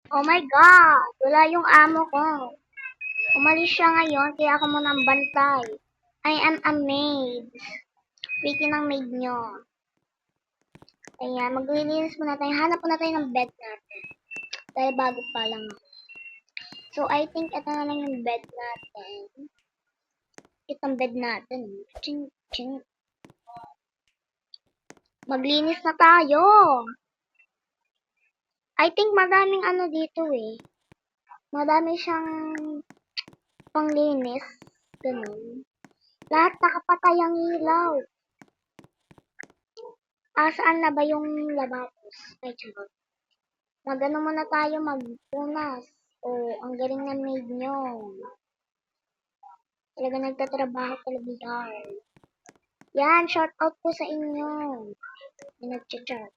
Oh my God! Wala yung amo ko. Umalis siya ngayon, kaya ako muna ang bantay. I am a maid. Waiting ng maid nyo. Kaya maglilinis muna tayo. Hanap muna tayo ng bed natin. Dahil bago pa lang. So, I think ito na lang yung bed natin. Itong bed natin. Ching, ching. Maglinis na tayo. I think madaming ano dito eh. Madami siyang panglinis. Ganun. Lahat nakapatay ang ilaw. Saan na ba yung lababos? Ay, charot. Mag-ano muna tayo, magpunas. Ang galing na maid nyo. Talaga nagtatrabaho talaga yan. Yan, shout out po sa inyo. Yung nag-chat.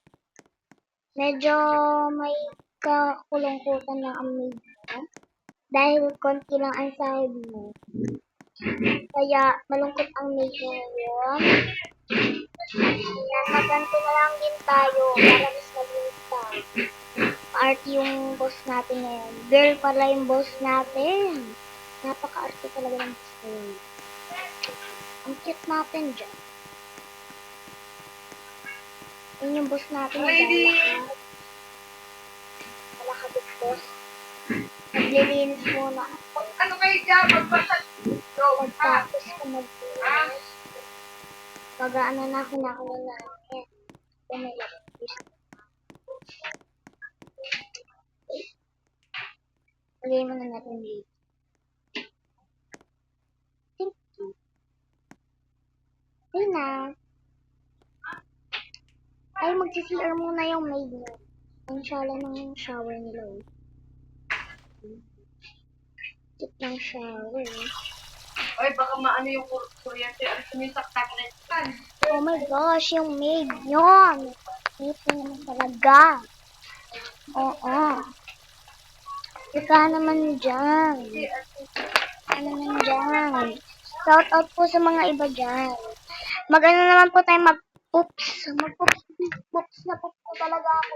Medyo may kakulungkutan na ang maid mo. Dahil konti lang ang sahod mo. Kaya malungkot ang maid mo ngayon. Yan, maganto na lang din tayo para mas malinis tayo. Arte yung boss natin ngayon. Girl pala yung boss natin. Napaka-arte talaga ng boss ngayon. Ang cute natin dyan. Yun yung boss natin. Wala ka big boss. Naglilinis muna. Ano kayo dyan? Magpasal. Pagtapos ko maglinis. Pag-ano na ako na namin. Pumalapis. Lagay mo na natin dito. Thank you. Ayun na. Ay, magsi-CR muna yung maid niya. Ang shala ng shower nila. Tip ng shower. Ay, baka maano yung kuryente. Ano sumisaktak na yan? Oh my gosh, yung maid yun. Ito naman talaga. Oo. Ika naman dyan. Ano naman dyan. Shout out po sa mga iba dyan. Mag-ano naman po tayo mag-poops. Mag-poops na po talaga ako.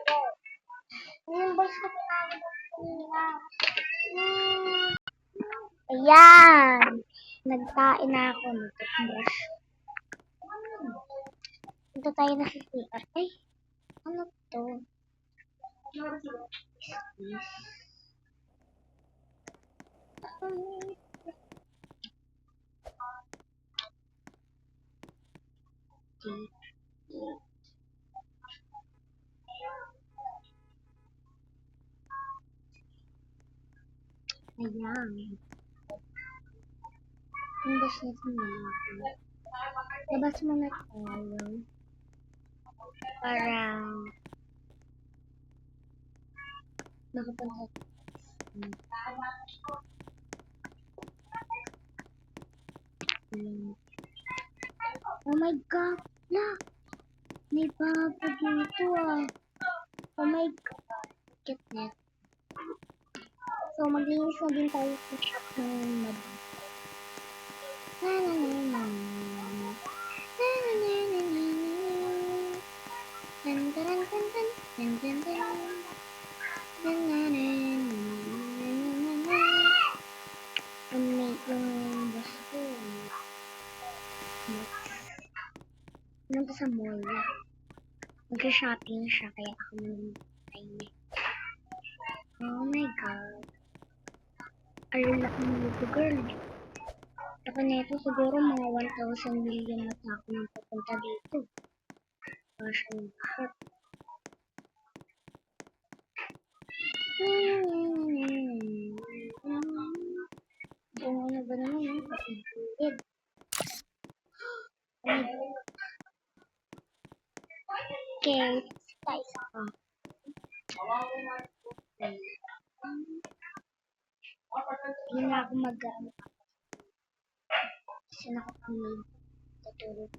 Yung boss ko pinagod kanina. Ayan. Nagtain na ako. Nag-brush. Ito tayo na sa CR. Ay, ano to? Ayan. Yung boss natin na. Labas mo na tayo. Para makapunta. Oh my God! Look! May bago dito ah. Oh my God! Get that. So, maglinis na din tayo sa shop ng mababa. Nandun sa mall. Mag-shopping siya, kaya ako naman. Oh my God. Ayun lang nito, girl. Ako nito siguro mga 1,000 million na ako nang pupunta dito. Passion lahat. Ano ba naman yung kapitulid? Okay, guys. Hindi na ako mag-ano. Kasi nakapamig. Tutulog.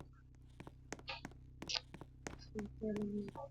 Tutulog na.